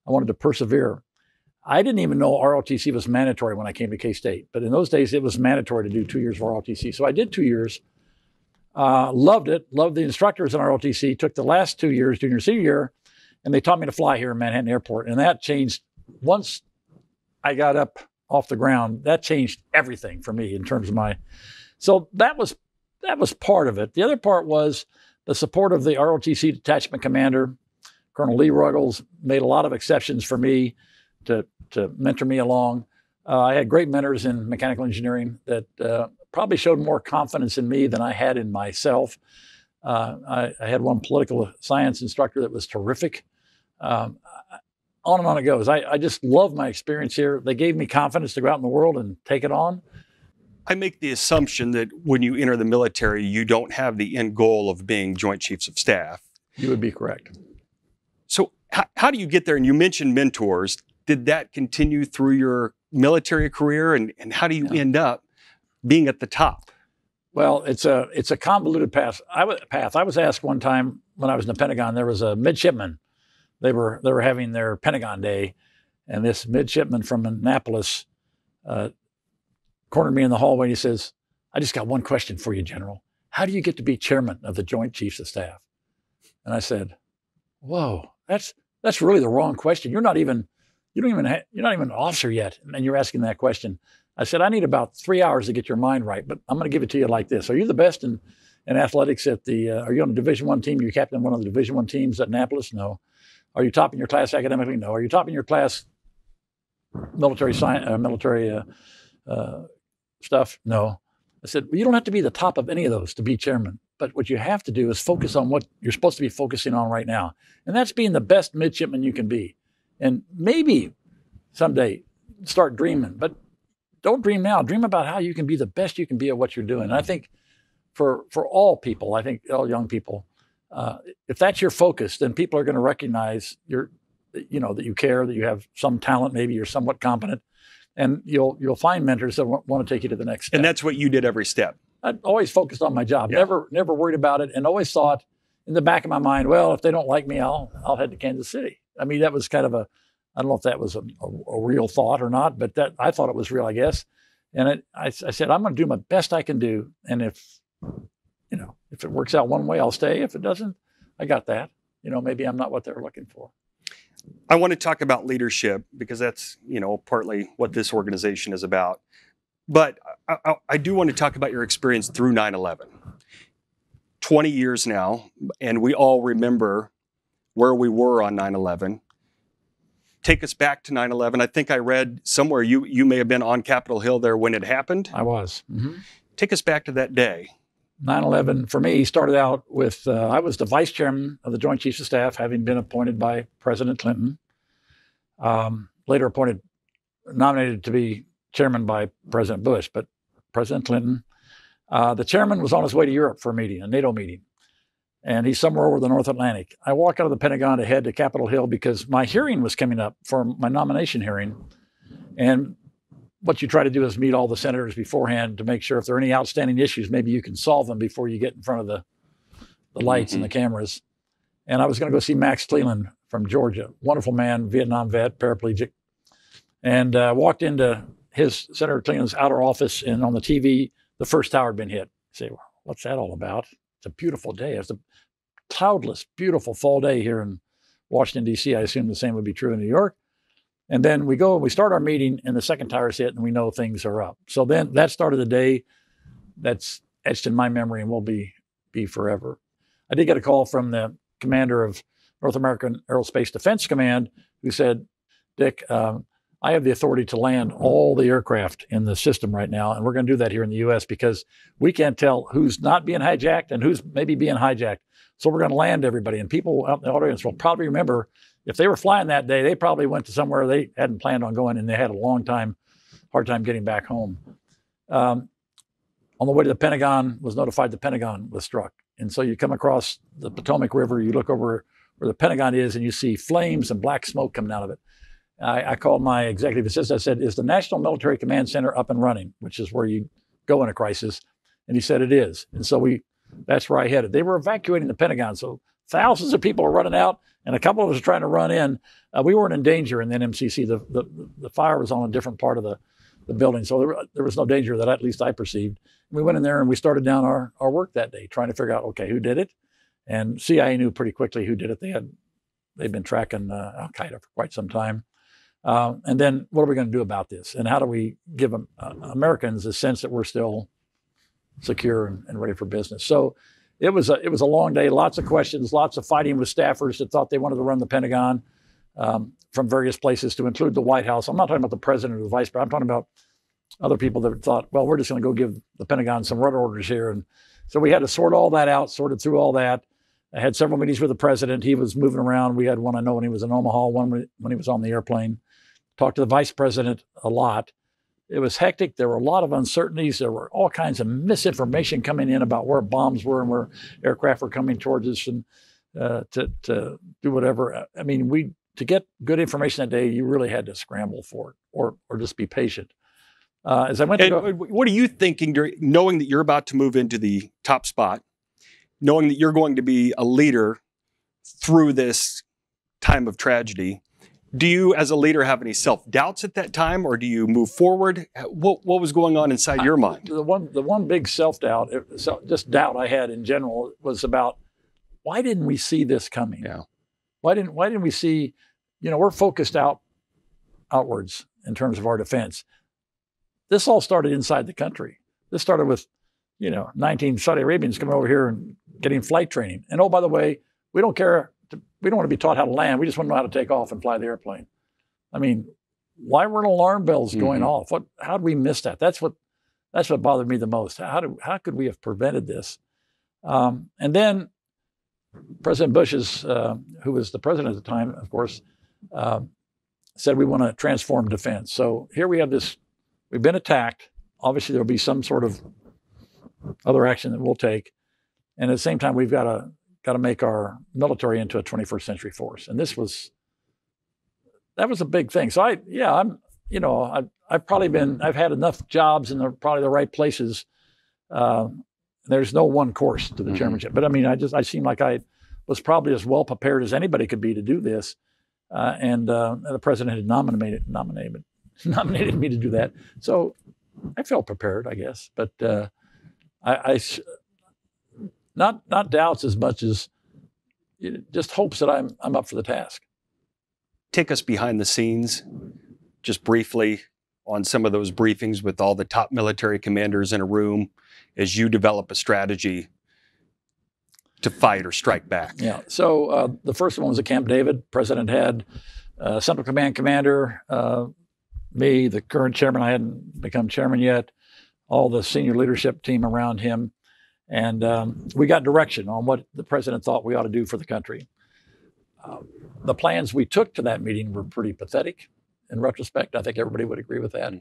wanted to persevere. I didn't even know ROTC was mandatory when I came to K-State, but in those days it was mandatory to do 2 years of ROTC. So I did 2 years, loved it, loved the instructors in ROTC, took the last 2 years, junior, senior year, and they taught me to fly here in Manhattan Airport. And that changed once I got up off the ground. That changed everything for me in terms of so that was part of it. The other part was the support of the ROTC detachment commander, Colonel Lee Ruggles, made a lot of exceptions for me to mentor me along. I had great mentors in mechanical engineering that probably showed more confidence in me than I had in myself. I had one political science instructor that was terrific. On and on it goes. I just love my experience here. They gave me confidence to go out in the world and take it on.
I make the assumption that when you enter the military, you don't have the end goal of being Joint Chiefs of Staff.
You would be correct.
So how do you get there? And you mentioned mentors. Did that continue through your military career? And how do you end up being at the top?
Well, it's a convoluted path. I was asked one time when I was in the Pentagon, there was a midshipman. They were having their Pentagon Day, and this midshipman from Annapolis cornered me in the hallway. And he says, "I just got one question for you, General. How do you get to be chairman of the Joint Chiefs of Staff?" And I said, "Whoa, that's really the wrong question. You're not even an officer yet, and you're asking that question." I said, "I need about 3 hours to get your mind right, but I'm going to give it to you like this. Are you the best in athletics at the? Are you on a Division I team? You're captain of one of the Division I teams at Annapolis? No. Are you top in your class academically? No. Are you top in your class military science, stuff? No." I said, "Well, you don't have to be the top of any of those to be chairman, but what you have to do is focus on what you're supposed to be focusing on right now. And that's being the best midshipman you can be. And maybe someday start dreaming, but don't dream now. Dream about how you can be the best you can be at what you're doing." And I think for all people, I think all young people, if that's your focus, then people are going to recognize that you care, that you have some talent, maybe you're somewhat competent, and you'll find mentors that want to take you to the next step.
And that's what you did every step.
I always focused on my job, never worried about it, and always thought in the back of my mind, well, if they don't like me, I'll head to Kansas City. I mean, that was kind of I don't know if that was a real thought or not, but that I thought it was real, I guess. And I said, I'm going to do my best I can do, and if it works out one way, I'll stay. If it doesn't, I got that. Maybe I'm not what they're looking for.
I want to talk about leadership because that's, partly what this organization is about. But I do want to talk about your experience through 9/11. 20 years now, and we all remember where we were on 9/11. Take us back to 9/11. I think I read somewhere you may have been on Capitol Hill there when it happened.
I was. Mm-hmm.
Take us back to that day.
9/11 for me started out with, I was the vice chairman of the Joint Chiefs of Staff, having been appointed by President Clinton. Later nominated to be chairman by President Bush, but President Clinton. The chairman was on his way to Europe for a meeting, a NATO meeting, and he's somewhere over the North Atlantic. I walk out of the Pentagon to head to Capitol Hill because my hearing was coming up for my nomination hearing, and what you try to do is meet all the senators beforehand to make sure if there are any outstanding issues, maybe you can solve them before you get in front of the lights and the cameras. And I was going to go see Max Celina from Georgia, wonderful man, Vietnam vet, paraplegic, and walked into Senator Celina's outer office, and on the TV, the first tower had been hit. You say, well, what's that all about? It's a beautiful day. It's a cloudless, beautiful fall day here in Washington, D.C. I assume the same would be true in New York. And then we go and we start our meeting, and the second tower's hit, and we know things are up. So then that started the day that's etched in my memory and will be forever. I did get a call from the commander of North American Aerospace Defense Command who said, Dick, I have the authority to land all the aircraft in the system right now, and we're going to do that here in the U.S. because we can't tell who's not being hijacked and who's maybe being hijacked. So we're going to land everybody. And people out in the audience will probably remember if they were flying that day, they probably went to somewhere they hadn't planned on going, and they had a hard time getting back home. On the way to the Pentagon, was notified the Pentagon was struck. And so you come across the Potomac River, you look over where the Pentagon is, and you see flames and black smoke coming out of it. I called my executive assistant. I said, is the National Military Command Center up and running, which is where you go in a crisis? And he said it is. And so that's where I headed. They were evacuating the Pentagon. So thousands of people were running out, and a couple of us were trying to run in. We weren't in danger in the NMCC. The fire was on a different part of the building. So there was no danger that at least I perceived. We went in there and we started down our work that day, trying to figure out, okay, who did it? And CIA knew pretty quickly who did it. They'd been tracking Al-Qaeda for quite some time. And then what are we going to do about this? And how do we give Americans a sense that we're still secure and ready for business? So it was a long day, lots of questions, lots of fighting with staffers that thought they wanted to run the Pentagon from various places, to include the White House. I'm not talking about the president or the vice president. I'm talking about other people that thought, well, we're just going to go give the Pentagon some run orders here. And so we had to sort all that out, sorted through all that. I had several meetings with the president. He was moving around. We had one, I know, when he was in Omaha, one when he was on the airplane. Talked to the vice president a lot. It was hectic. There were a lot of uncertainties. There were all kinds of misinformation coming in about where bombs were and where aircraft were coming towards us, and to do whatever. I mean, to get good information that day, you really had to scramble for it, or just be patient. As I went to
what are you thinking, knowing that you're about to move into the top spot, knowing that you're going to be a leader through this time of tragedy? Do you, as a leader, have any self-doubts at that time, or do you move forward? What was going on inside your mind?
The one big self-doubt, just doubt I had in general, was about, why didn't we see this coming?
Yeah.
Why didn't we see? We're focused outwards in terms of our defense. This all started inside the country. This started with, 19 Saudi Arabians coming over here and getting flight training. And oh, by the way, we don't care. We don't want to be taught how to land. We just want to know how to take off and fly the airplane. I mean, why weren't alarm bells going off? How did we miss that? That's what bothered me the most. How could we have prevented this? And then President Bush, who was the president at the time, of course, said we want to transform defense. So here we have this. We've been attacked. Obviously, there'll be some sort of other action that we'll take, and at the same time, we've got to make our military into a 21st century force. And that was a big thing. So I've had enough jobs in probably the right places. There's no one course to the chairmanship, but I mean, I seemed like I was probably as well prepared as anybody could be to do this. And the president had nominated me to do that. So I felt prepared, I guess, but not doubts as much as just hopes that I'm up for the task.
Take us behind the scenes, just briefly, on some of those briefings with all the top military commanders in a room as you develop a strategy to fight or strike back.
Yeah. So the first one was at Camp David. President had Central Command commander, me, the current chairman. I hadn't become chairman yet. All the senior leadership team around him. And we got direction on what the president thought we ought to do for the country. The plans we took to that meeting were pretty pathetic in retrospect. I think everybody would agree with that.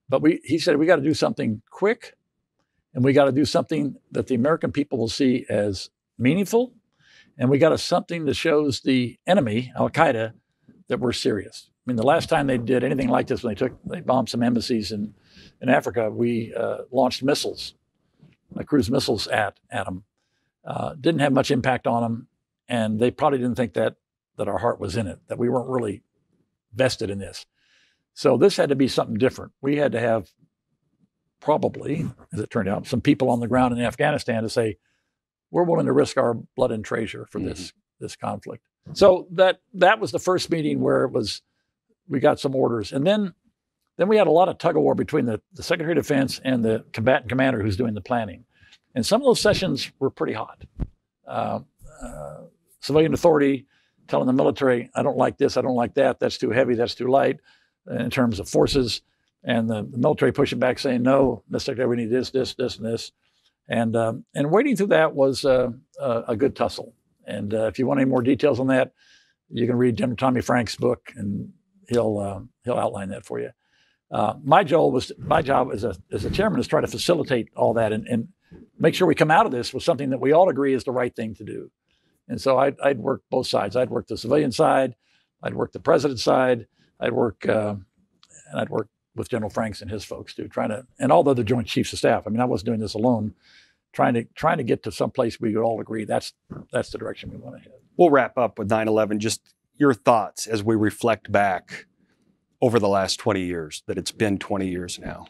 But he said, we got to do something quick, and we got to do something that the American people will see as meaningful, and we got to something that shows the enemy, Al-Qaeda, that we're serious. I mean, the last time they did anything like this, when they bombed some embassies in Africa, we launched missiles, cruise missiles at them. Didn't have much impact on them, and they probably didn't think that our heart was in it, that we weren't really vested in this. So this had to be something different. We had to have probably, as it turned out, some people on the ground in Afghanistan to say, we're willing to risk our blood and treasure for this conflict. So that was the first meeting where we got some orders. And then we had a lot of tug of war between the Secretary of Defense and the combatant commander who's doing the planning. And some of those sessions were pretty hot. Civilian authority telling the military, I don't like this, I don't like that, that's too heavy, that's too light in terms of forces. And the military pushing back saying, no, Mr. Secretary, we need this, this, this, and this. And wading through that was a good tussle. And if you want any more details on that, you can read General Tommy Frank's book, and he'll outline that for you. My job as a chairman is try to facilitate all that and make sure we come out of this with something that we all agree is the right thing to do. And so I'd work both sides. I'd work the civilian side, I'd work the president's side, I'd work with General Franks and his folks too, and all the other Joint Chiefs of Staff. I mean, I wasn't doing this alone. Trying to get to some place we could all agree that's the direction we want to head.
We'll wrap up with 9/11. Just your thoughts as we reflect back over the last 20 years, that it's been 20 years now.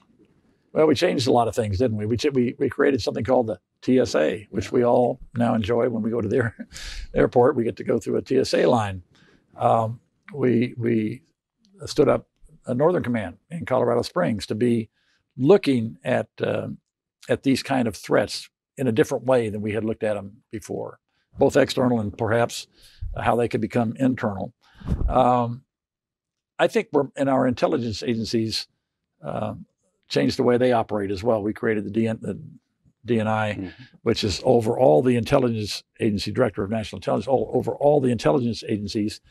Well, we changed a lot of things, didn't we? We created something called the TSA, which we all now enjoy when we go to the airport. We get to go through a TSA line. We stood up a Northern Command in Colorado Springs to be looking at these kind of threats in a different way than we had looked at them before, both external and perhaps how they could become internal. I think in our intelligence agencies changed the way they operate as well. We created the DNI, which is over all the intelligence agency, Director of National Intelligence, over all the intelligence agencies,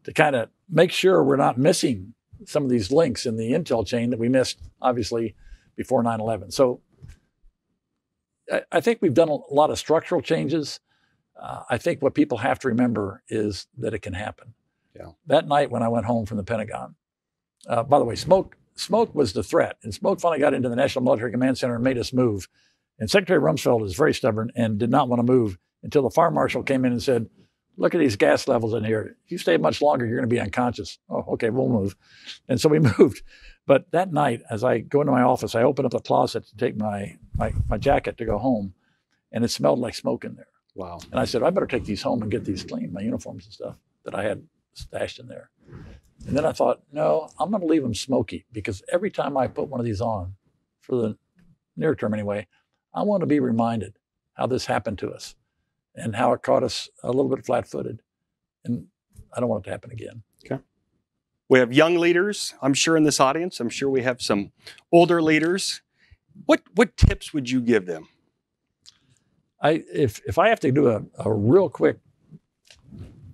to kind of make sure we're not missing some of these links in the intel chain that we missed, obviously, before 9/11. So I think we've done a lot of structural changes. I think what people have to remember is that it can happen.
Yeah.
That night when I went home from the Pentagon, by the way, smoke was the threat. And smoke finally got into the National Military Command Center and made us move. And Secretary Rumsfeld is very stubborn and did not want to move until the fire marshal came in and said, look at these gas levels in here. If you stay much longer, you're going to be unconscious. Oh, okay, we'll move. And so we moved. But that night, as I go into my office, I open up the closet to take my jacket to go home, and it smelled like smoke in there.
Wow.
And I said, I better take these home and get these clean, my uniforms and stuff that I had stashed in there. And then I thought, no, I'm going to leave them smoky, because every time I put one of these on, for the near term anyway, I want to be reminded how this happened to us and how it caught us a little bit flat-footed. And I don't want it to happen again.
Okay. We have young leaders, I'm sure, in this audience. I'm sure we have some older leaders. What tips would you give them?
If I have to do a real quick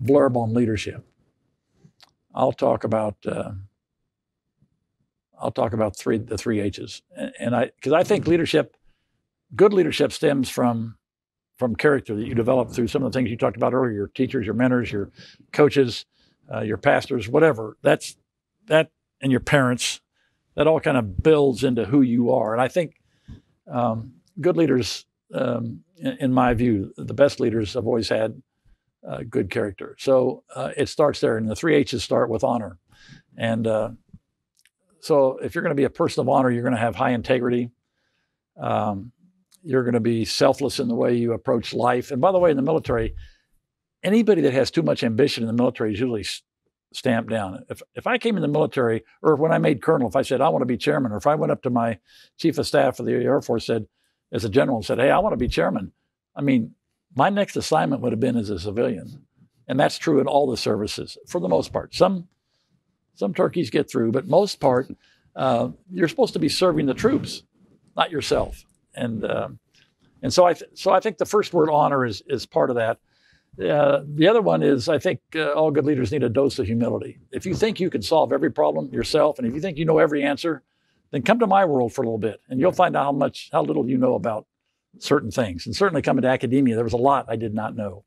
blurb on leadership, I'll talk about the three H's, because I think good leadership stems from character that you develop through some of the things you talked about earlier: your teachers, your mentors, your coaches, your pastors, whatever. That and your parents. That all kind of builds into who you are. And I think good leaders, in my view, the best leaders have always had good character. So it starts there, and the three H's start with honor. And so if you're going to be a person of honor, you're going to have high integrity. You're going to be selfless in the way you approach life. And by the way, in the military, anybody that has too much ambition in the military is usually stamped down. If I came in the military, or when I made colonel, if I said, I want to be chairman, or if I went up to my chief of staff of the Air Force as a general and said, hey, I want to be chairman, I mean, my next assignment would have been as a civilian. And that's true in all the services, for the most part. Some turkeys get through, but most part, you're supposed to be serving the troops, not yourself. And so I think the first word, honor, is part of that. The other one is, I think all good leaders need a dose of humility. If you think you can solve every problem yourself, and if you think you know every answer, then come to my world for a little bit, and you'll find out how little you know about certain things. And certainly coming to academia, there was a lot I did not know.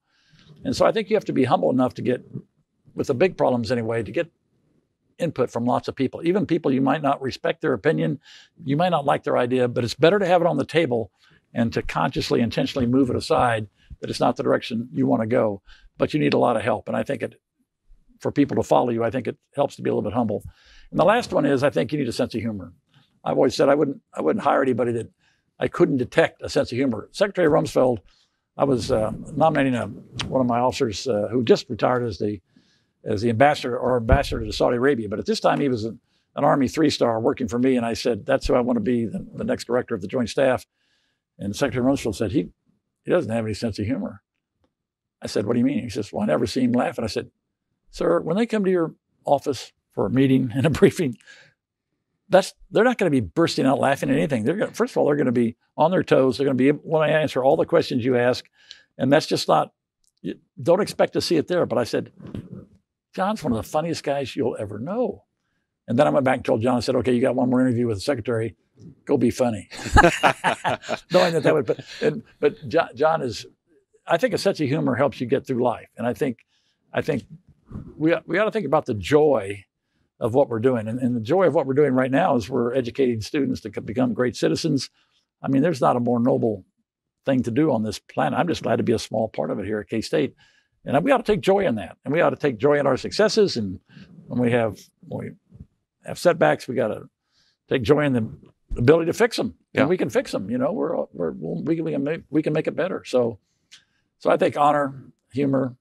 And so I think you have to be humble enough to get, with the big problems anyway, to get input from lots of people, even people you might not respect their opinion, you might not like their idea, but it's better to have it on the table and to consciously, intentionally move it aside, that it's not the direction you want to go, but you need a lot of help. And I think for people to follow you, I think it helps to be a little bit humble. And the last one is, I think you need a sense of humor. I've always said I wouldn't hire anybody that I couldn't detect a sense of humor. Secretary Rumsfeld, I was nominating one of my officers who just retired as the ambassador to Saudi Arabia. But at this time, he was an Army 3-star working for me. And I said, that's who I want to be the next director of the Joint Staff. And Secretary Rumsfeld said, he doesn't have any sense of humor. I said, what do you mean? He says, well, I never see him laugh. And I said, sir, when they come to your office for a meeting and a briefing, they're not going to be bursting out laughing at anything. First of all, they're going to be on their toes. They're going to want to answer all the questions you ask. And that's just not, don't expect to see it there. But I said, John's one of the funniest guys you'll ever know. And then I went back and told John, I said, okay, you got one more interview with the secretary. Go be funny. Knowing that would, but John is, I think a sense of humor helps you get through life. And I think we ought to think about the joy of what we're doing. And the joy of what we're doing right now is we're educating students to become great citizens. I mean, there's not a more noble thing to do on this planet. I'm just glad to be a small part of it here at K-State. And we ought to take joy in that. And we ought to take joy in our successes. And when we have setbacks, we got to take joy in the ability to fix them. Yeah. And we can fix them. You know, we can make it better. So I think honor, humor,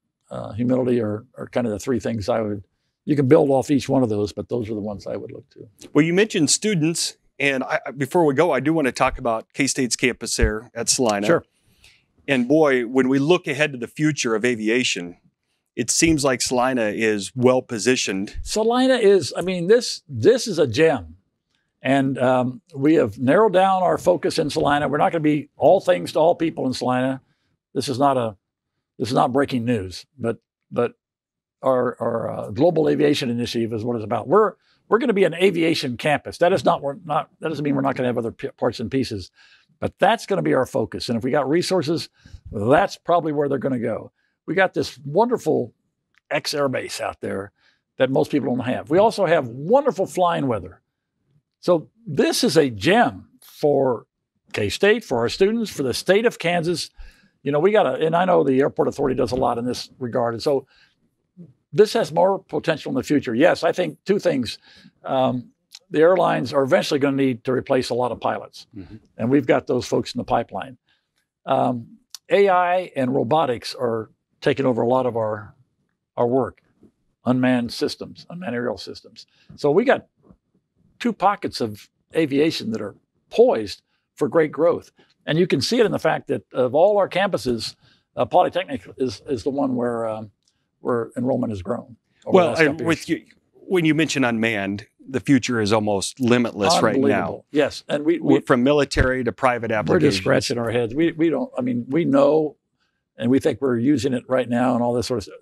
humility are kind of the three things you can build off each one of those, but those are the ones I would look to.
Well, you mentioned students, and before we go, I do want to talk about K-State's campus there at Celina.
Sure.
And boy, when we look ahead to the future of aviation, it seems like Celina is well positioned.
Celina is, I mean, this is a gem. And we have narrowed down our focus in Celina. We're not going to be all things to all people in Celina. This is not breaking news, but our global aviation initiative is what it's about. We're going to be an aviation campus. That doesn't mean we're not going to have other parts and pieces, but that's going to be our focus. And if we got resources, that's probably where they're going to go. We got this wonderful ex-air base out there that most people don't have. We also have wonderful flying weather. So this is a gem for K-State, for our students, for the state of Kansas. You know, and I know the airport authority does a lot in this regard. And so this has more potential in the future. Yes, I think two things. The airlines are eventually going to need to replace a lot of pilots. Mm-hmm. And we've got those folks in the pipeline. AI and robotics are taking over a lot of our work. Unmanned systems, unmanned aerial systems. So we got two pockets of aviation that are poised for great growth. And you can see it in the fact that of all our campuses, Polytechnic is the one where enrollment has grown.
Well, with you, when you mention unmanned, the future is almost limitless right now.
Yes, and we
from military to private applications.
We're just scratching our heads. We don't. I mean, we know, and we think we're using it right now, and all this sort of stuff.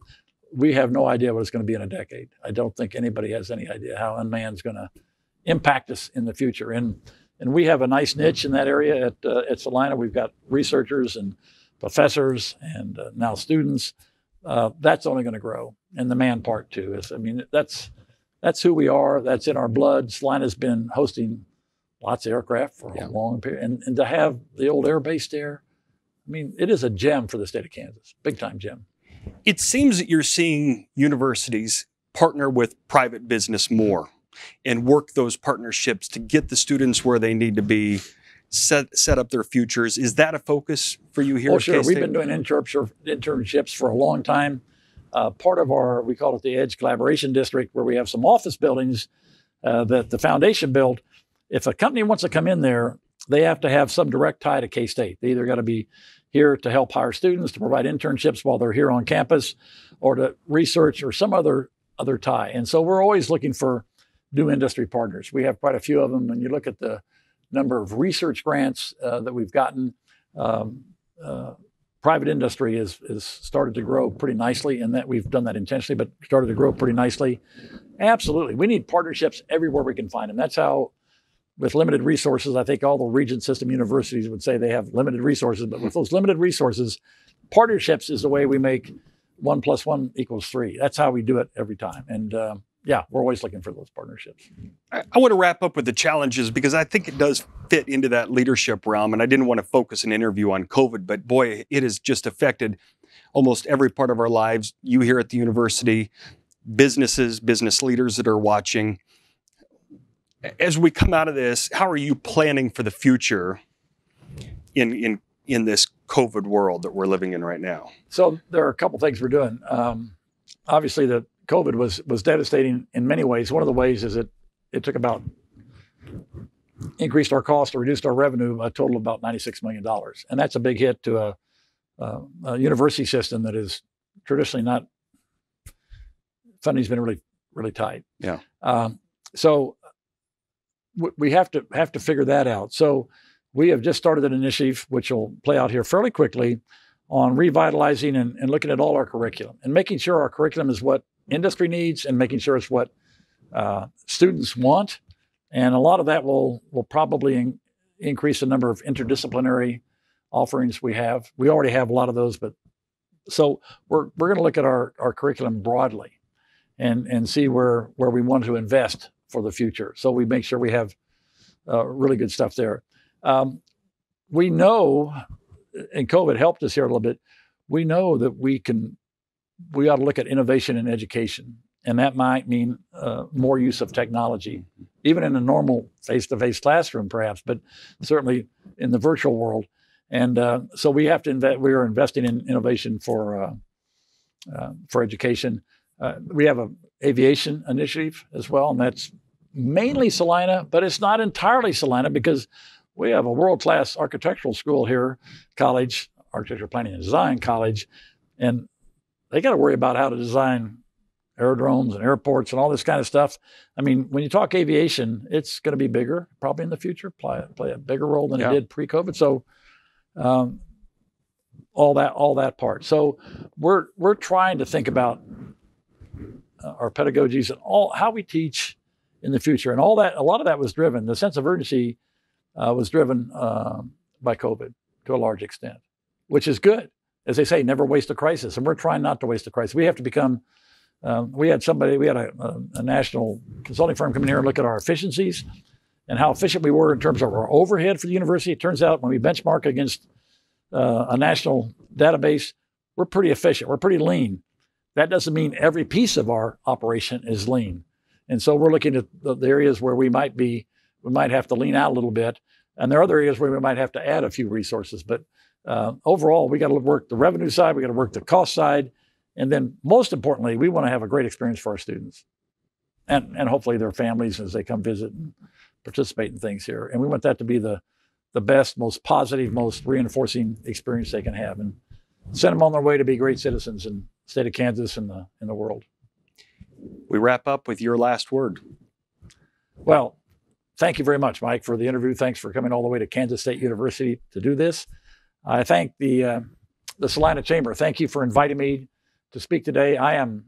We have no idea what it's going to be in a decade. I don't think anybody has any idea how unmanned is going to impact us in the future. And we have a nice niche in that area at Salina. We've got researchers and professors and now students. That's only going to grow, and the man part too. That's who we are. That's in our blood. Salina's been hosting lots of aircraft for a long period, and to have the old air base there, I mean, it is a gem for the state of Kansas, big time gem.
It seems that you're seeing universities partner with private business more and work those partnerships to get the students where they need to be, set up their futures. Is that a focus for you here?
Oh, sure. We've been doing internships for a long time. Part of we call it the Edge Collaboration District, where we have some office buildings that the foundation built. If a company wants to come in there, they have to have some direct tie to K-State. They either got to be here to help hire students, to provide internships while they're here on campus, or to research or some other tie. And so we're always looking for new industry partners. We have quite a few of them. And you look at the number of research grants that we've gotten, private industry has started to grow pretty nicely, and that we've done that intentionally, but started to grow pretty nicely. Absolutely. We need partnerships everywhere we can find them. That's how, with limited resources, I think all the Regent System universities would say they have limited resources, but with those limited resources, partnerships is the way we make 1 + 1 = 3. That's how we do it every time. And we're always looking for those partnerships.
I want to wrap up with the challenges, because I think it does fit into that leadership realm. And I didn't want to focus an interview on COVID, but boy, it has just affected almost every part of our lives. You here at the university, businesses, business leaders that are watching. As we come out of this, how are you planning for the future in this COVID world that we're living in right now?
So there are a couple things we're doing. Obviously, the COVID was devastating in many ways. One of the ways is it took about increased our cost or reduced our revenue a total of about $96 million, and that's a big hit to a university system that is traditionally not funding's been really tight.
Yeah.
So we have to figure that out. So we have just started an initiative which will play out here fairly quickly on revitalizing and looking at all our curriculum and making sure our curriculum is what industry needs and making sure it's what students want. And a lot of that will probably increase the number of interdisciplinary offerings we have. We already have a lot of those, but so we're going to look at our curriculum broadly and see where we want to invest for the future. So we make sure we have really good stuff there. We know, and COVID helped us here a little bit, we know that we ought to look at innovation in education. And that might mean more use of technology, even in a normal face-to-face classroom, perhaps, but certainly in the virtual world. And so we have to invest. We are investing in innovation for education. We have an aviation initiative as well, and that's mainly Celina, but it's not entirely Celina because we have a world-class architectural school here, college, Architecture Planning and Design College, and they got to worry about how to design aerodromes and airports and all this kind of stuff. I mean, when you talk aviation, it's going to be bigger, probably in the future, play a bigger role than it did pre-COVID. So all that part. So we're trying to think about our pedagogies and how we teach in the future, and all that. A lot of that was driven. The sense of urgency was driven by COVID to a large extent, which is good. As they say, never waste a crisis, and we're trying not to waste a crisis. We have to become. We had a national consulting firm come in here and look at our efficiencies and how efficient we were in terms of our overhead for the university. It turns out when we benchmark against a national database, we're pretty efficient. We're pretty lean. That doesn't mean every piece of our operation is lean. And so we're looking at the areas where we might have to lean out a little bit. And there are other areas where we might have to add a few resources. But overall, we got to work the revenue side. We got to work the cost side. And then most importantly, we want to have a great experience for our students and hopefully their families as they come visit and participate in things here. And we want that to be the best, most positive, most reinforcing experience they can have and send them on their way to be great citizens in the state of Kansas and in the world.
We wrap up with your last word.
Well, thank you very much, Mike, for the interview. Thanks for coming all the way to Kansas State University to do this. I thank the Salina Chamber. Thank you for inviting me to speak today. I'm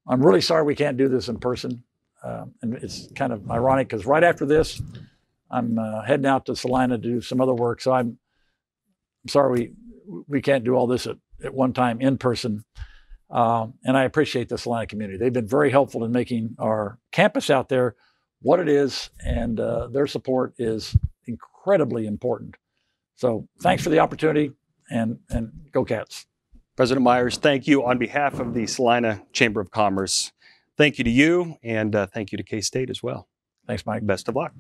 really sorry we can't do this in person. And it's kind of ironic because right after this, I'm heading out to Salina to do some other work. So I'm sorry we can't do all this at one time in person. And I appreciate the Salina community. They've been very helpful in making our campus out there what it is, and their support is incredibly important. So thanks for the opportunity, and go Cats.
President Myers, thank you on behalf of the Celina Chamber of Commerce. Thank you to you, and thank you to K-State as well.
Thanks, Mike.
Best of luck.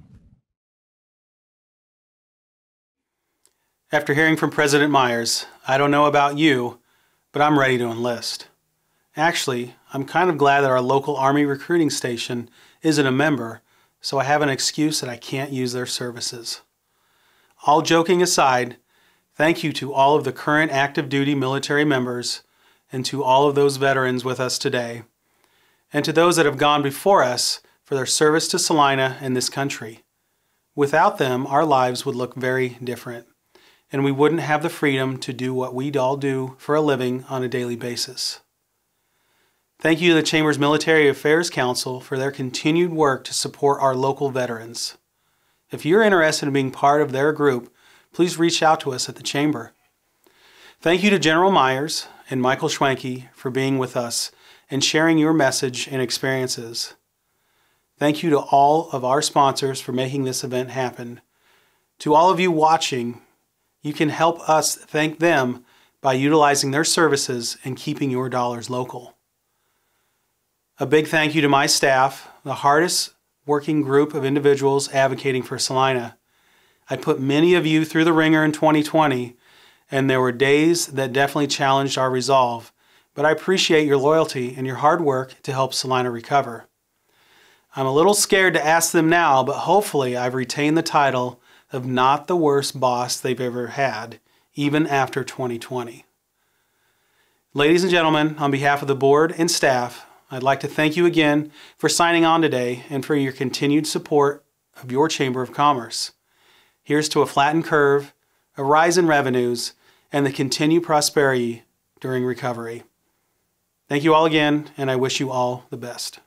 After hearing from President Myers, I don't know about you, but I'm ready to enlist. Actually, I'm kind of glad that our local Army recruiting station isn't a member, so I have an excuse that I can't use their services. All joking aside, thank you to all of the current active duty military members and to all of those veterans with us today, and to those that have gone before us for their service to Celina and this country. Without them, our lives would look very different, and we wouldn't have the freedom to do what we all do for a living on a daily basis. Thank you to the Chamber's Military Affairs Council for their continued work to support our local veterans. If you're interested in being part of their group, please reach out to us at the Chamber. Thank you to General Myers and Michael Schwenke for being with us and sharing your message and experiences. Thank you to all of our sponsors for making this event happen. To all of you watching, you can help us thank them by utilizing their services and keeping your dollars local. A big thank you to my staff, the hardest working group of individuals advocating for Celina. I put many of you through the ringer in 2020, and there were days that definitely challenged our resolve, but I appreciate your loyalty and your hard work to help Celina recover. I'm a little scared to ask them now, but hopefully I've retained the title of not the worst boss they've ever had, even after 2020. Ladies and gentlemen, on behalf of the board and staff, I'd like to thank you again for signing on today and for your continued support of your Chamber of Commerce. Here's to a flattened curve, a rise in revenues, and the continued prosperity during recovery. Thank you all again, and I wish you all the best.